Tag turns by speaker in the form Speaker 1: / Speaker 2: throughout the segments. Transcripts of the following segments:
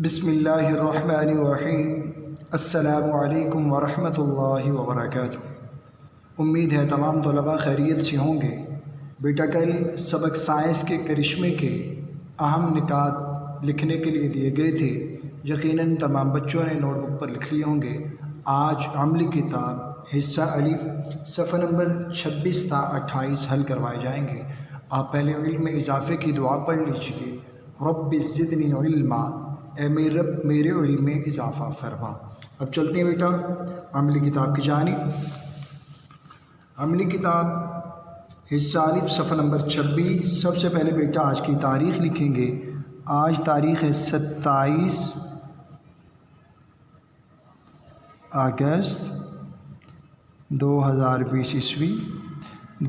Speaker 1: بسم اللہ الرحمن الرحیم۔ السلام علیکم ورحمۃ اللہ وبرکاتہ۔ امید ہے تمام طلباء خیریت سے ہوں گے۔ بیٹا کل سبق سائنس کے کرشمے کے اہم نکات لکھنے کے لیے دیے گئے تھے، یقیناً تمام بچوں نے نوٹ بک پر لکھ لیے ہوں گے۔ آج عملی کتاب حصہ الف صفحہ نمبر 26 تا 28 حل کروائے جائیں گے۔ آپ پہلے علم میں اضافے کی دعا پڑھ لیجیے۔ رب زدنی علما، اے میرے رب میرے علم میں اضافہ فرما۔ اب چلتے ہیں بیٹا عملی کتاب کی جانب۔ عملی کتاب حصہ الف صفحہ نمبر 26۔ سب سے پہلے بیٹا آج کی تاریخ لکھیں گے۔ آج تاریخ ہے 27 اگست 2020 عیسوی،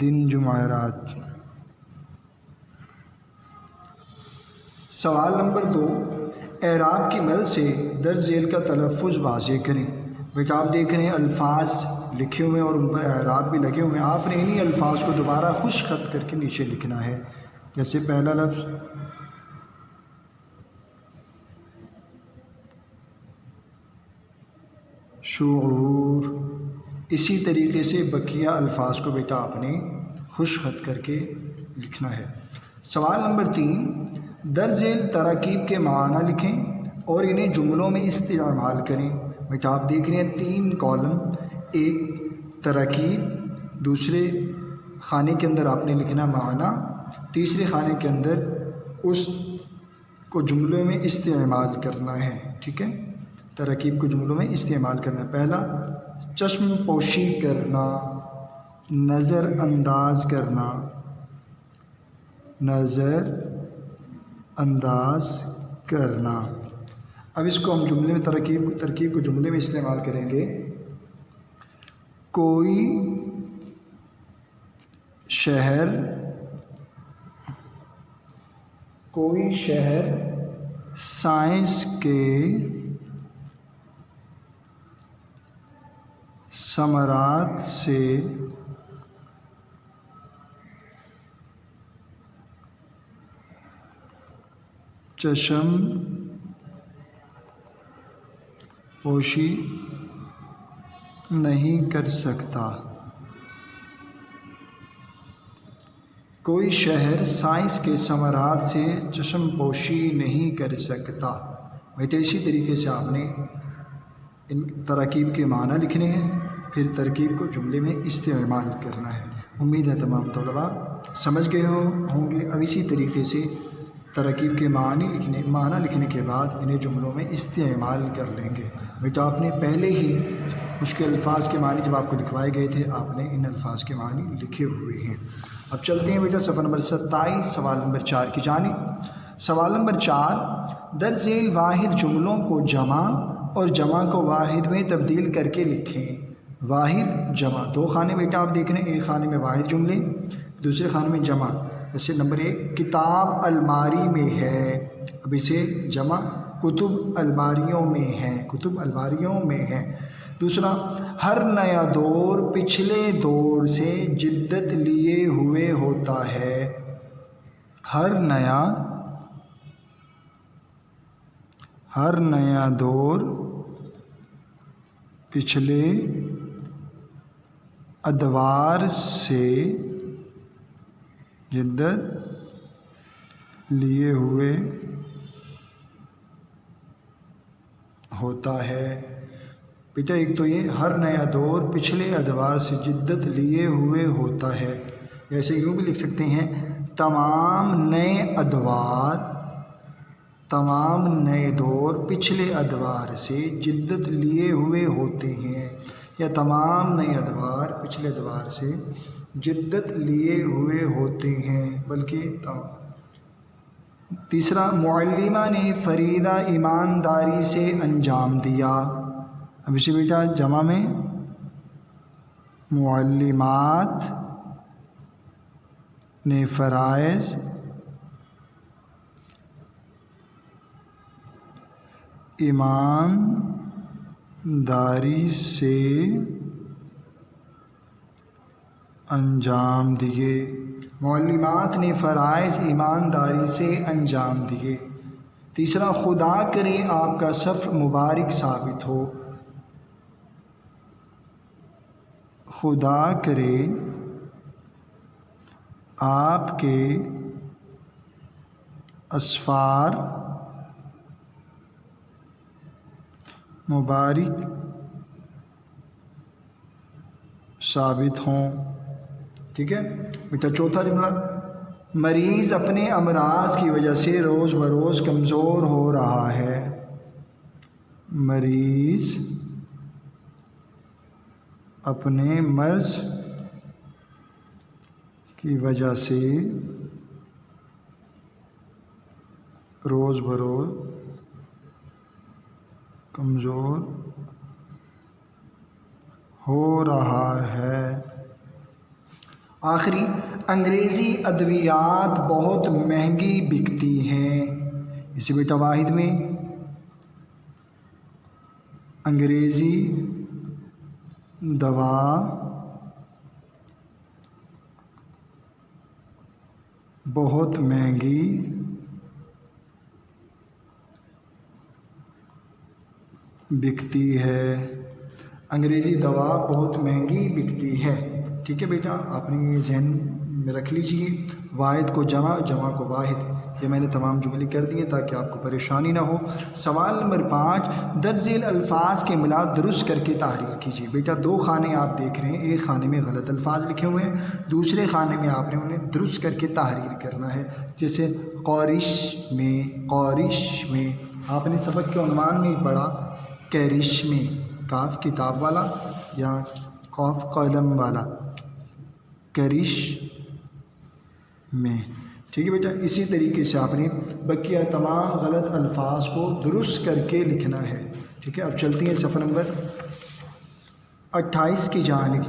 Speaker 1: دن جمعرات۔ سوال نمبر 2، اعراب کی مدد سے درج ذیل کا تلفظ واضح کریں۔ بیٹا آپ دیکھ رہے ہیں الفاظ لکھے ہوئے ہیں اور ان پر اعراب بھی لگے ہوئے ہیں۔ آپ نے انہی الفاظ کو دوبارہ خشک خط کر کے نیچے لکھنا ہے۔ جیسے پہلا لفظ شعور، اسی طریقے سے بقیہ الفاظ کو بیٹا آپ نے خشک خط کر کے لکھنا ہے۔ سوال نمبر 3، درج ذیل تراکیب کے معنی لکھیں اور انہیں جملوں میں استعمال کریں۔ بیٹا آپ دیکھ رہے ہیں 3 کالم، ایک تراکیب، دوسرے خانے کے اندر آپ نے لکھنا معنی، تیسرے خانے کے اندر اس کو جملوں میں استعمال کرنا ہے۔ ٹھیک ہے، تراکیب کو جملوں میں استعمال کرنا۔ پہلا چشم پوشی کرنا، نظر انداز کرنا، نظر انداز کرنا۔ اب اس کو ہم جملے میں ترکیب کو جملے میں استعمال کریں گے۔ کوئی شہر سائنس کے ثمرات سے چشم پوشی نہیں کر سکتا۔ کوئی شہر سائنس کے ثمرات سے چشم پوشی نہیں کر سکتا۔ بیٹے اسی طریقے سے آپ نے ان تراکیب کے معنی لکھنے ہیں، پھر ترکیب کو جملے میں استعمال کرنا ہے۔ امید ہے تمام طلباء سمجھ گئے ہوں گے۔ اب اسی طریقے سے تراکیب کے معنی لکھنے کے بعد انہیں جملوں میں استعمال کر لیں گے۔ بیٹا آپ نے پہلے ہی اس کے الفاظ کے معنی جب آپ کو لکھوائے گئے تھے، آپ نے ان الفاظ کے معنی لکھے ہوئے ہیں۔ اب چلتے ہیں بیٹا صفحہ نمبر 27 سوال نمبر 4 کی جانب۔ سوال نمبر 4، درج ذیل واحد جملوں کو جمع اور جمع کو واحد میں تبدیل کر کے لکھیں۔ واحد جمع، 2 خانے بیٹا آپ دیکھ رہے ہیں، ایک خانے میں واحد جملے، دوسرے خانے میں جمع۔ جیسے نمبر 1، کتاب الماری میں ہے، اب اسے جمع کتب الماریوں میں ہیں، کتب الماریوں میں ہیں۔ دوسرا، ہر نیا دور پچھلے دور سے جدت لیے ہوئے ہوتا ہے۔ ہر نیا دور پچھلے ادوار سے جدت لیے ہوئے ہوتا ہے۔ بیٹا ایک تو یہ ہر نیا دور پچھلے ادوار سے جدت لیے ہوئے ہوتا ہے، ایسے یوں بھی لکھ سکتے ہیں تمام نئے دور پچھلے ادوار سے جدت لیے ہوئے ہوتے ہیں، یا تمام نئے ادوار پچھلے ادوار سے جدت لیے ہوئے ہوتے ہیں، بلکہ تیسرا، معلمہ نے فریضہ ایمانداری سے انجام دیا۔ اب اسے بیٹا جمع میں معلمات نے فرائض ایمانداری سے انجام دیے۔ معلمات نے فرائض ایمانداری سے انجام دیے۔ تیسرا، خدا کرے آپ کا سفر مبارک ثابت ہو، خدا کرے آپ کے اسفار مبارک ثابت ہوں۔ ٹھیک ہے بیٹا، چوتھا جملہ، مریض اپنے امراض کی وجہ سے روز بروز کمزور ہو رہا ہے، مریض اپنے مرض کی وجہ سے روز بروز کمزور ہو رہا ہے۔ آخری، انگریزی ادویات بہت مہنگی بکتی ہیں، اسی بیٹا واحد میں انگریزی دوا بہت مہنگی بکتی ہے، انگریزی دوا بہت مہنگی بکتی ہے۔ ٹھیک ہے بیٹا، آپ نے یہ ذہن میں رکھ لیجئے، واحد کو جمع، جمع کو واحد، یہ میں نے تمام جملے کر دیے تاکہ آپ کو پریشانی نہ ہو۔ سوال نمبر 5، درج ذیل الفاظ کے ملاد درست کر کے تحریر کیجیے۔ بیٹا 2 خانے آپ دیکھ رہے ہیں، ایک خانے میں غلط الفاظ لکھے ہوئے ہیں، دوسرے خانے میں آپ نے انہیں درست کر کے تحریر کرنا ہے۔ جیسے قورش میں، قورش میں آپ نے سبق کے عنوان میں پڑھا کیرش میں، کاف کتاب والا یا قاف قلم والا، کرش میں۔ ٹھیک ہے بیٹا، اسی طریقے سے آپ نے بقیہ تمام غلط الفاظ کو درست کر کے لکھنا ہے۔ ٹھیک ہے، اب چلتے ہیں صفحہ نمبر 28 کی جانب۔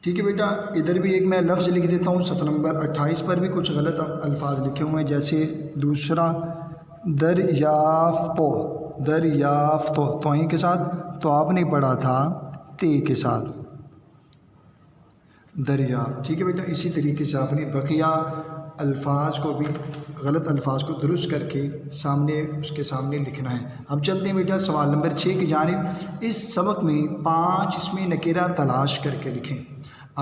Speaker 1: ٹھیک ہے بیٹا، ادھر بھی ایک میں لفظ لکھ دیتا ہوں، صفحہ نمبر 28 پر بھی کچھ غلط الفاظ لکھے ہوئے ہیں، جیسے دوسرا دریافت، دریافت توئیں کے ساتھ، تو آپ نے پڑھا تھا تے کے ساتھ، دریافت۔ ٹھیک ہے بیٹا، اسی طریقے سے آپ نے بقیہ الفاظ کو بھی، غلط الفاظ کو درست کر کے سامنے، اس کے سامنے لکھنا ہے۔ اب چلتے ہیں بیٹا سوال نمبر 6 کی جانب۔ اس سبق میں 5 اسم نکرہ تلاش کر کے لکھیں۔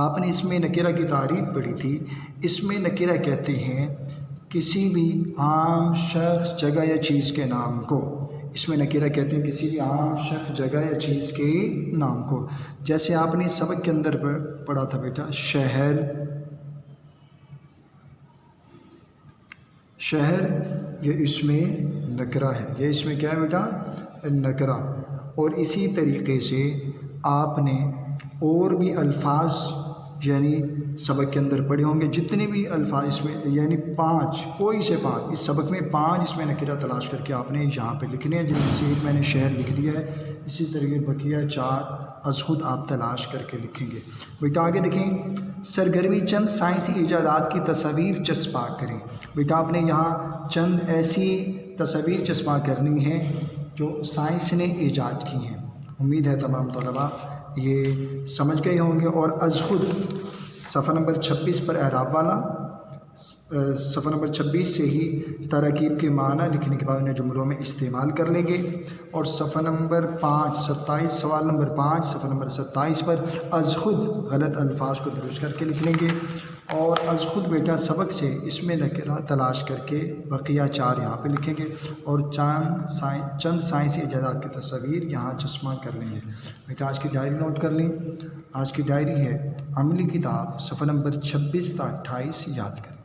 Speaker 1: آپ نے اسم نکرہ کی تعریف پڑھی تھی۔ اسم نکرہ کہتے ہیں کسی بھی عام شخص، جگہ یا چیز کے نام کو، اسم نکرہ کہتے ہیں کسی بھی عام شخص، جگہ یا چیز کے نام کو۔ جیسے آپ نے سبق کے اندر پڑھا تھا بیٹا شہر، شہر یہ اسم نکرہ ہے، یہ اسم کیا ہے بیٹا؟ نکرہ۔ اور اسی طریقے سے آپ نے اور بھی الفاظ یعنی سبق کے اندر پڑھے ہوں گے، جتنے بھی الفاظ اس میں، یعنی 5، کوئی سے 5، اس سبق میں 5 اس میں نکرہ تلاش کر کے آپ نے یہاں پہ لکھنے ہیں، جن میں سے ایک میں نے شہر لکھ دیا ہے، اسی طریقے بقیہ 4 از خود آپ تلاش کر کے لکھیں گے۔ بیٹا آگے دیکھیں، سرگرمی چند سائنسی ایجادات کی تصاویر چسپاں کریں۔ بیٹا آپ نے یہاں چند ایسی تصاویر چسپاں کرنی ہیں جو سائنس نے ایجاد کی ہیں۔ امید ہے تمام طلباء یہ سمجھ گئے ہوں گے۔ اور از خود صفحہ نمبر 26 پر اعراب والا، صفحہ نمبر 26 سے ہی تراکیب کے معنی لکھنے کے بعد انہیں جملوں میں استعمال کر لیں گے۔ اور صفحہ نمبر 5 27 سوال نمبر 5 صفحہ نمبر 27 پر از خود غلط الفاظ کو درست کر کے لکھ لیں گے، اور از خود بیٹا سبق سے اس میں نکرہ تلاش کر کے بقیہ 4 یہاں پہ لکھیں گے، اور چند سائنسی ایجادات کی تصاویر یہاں چسپاں کر لیں گے۔ بیٹا آج کی ڈائری نوٹ کر لیں، آج کی ڈائری ہے عملی کتاب صفحہ نمبر 26 تا 28 یاد کریں۔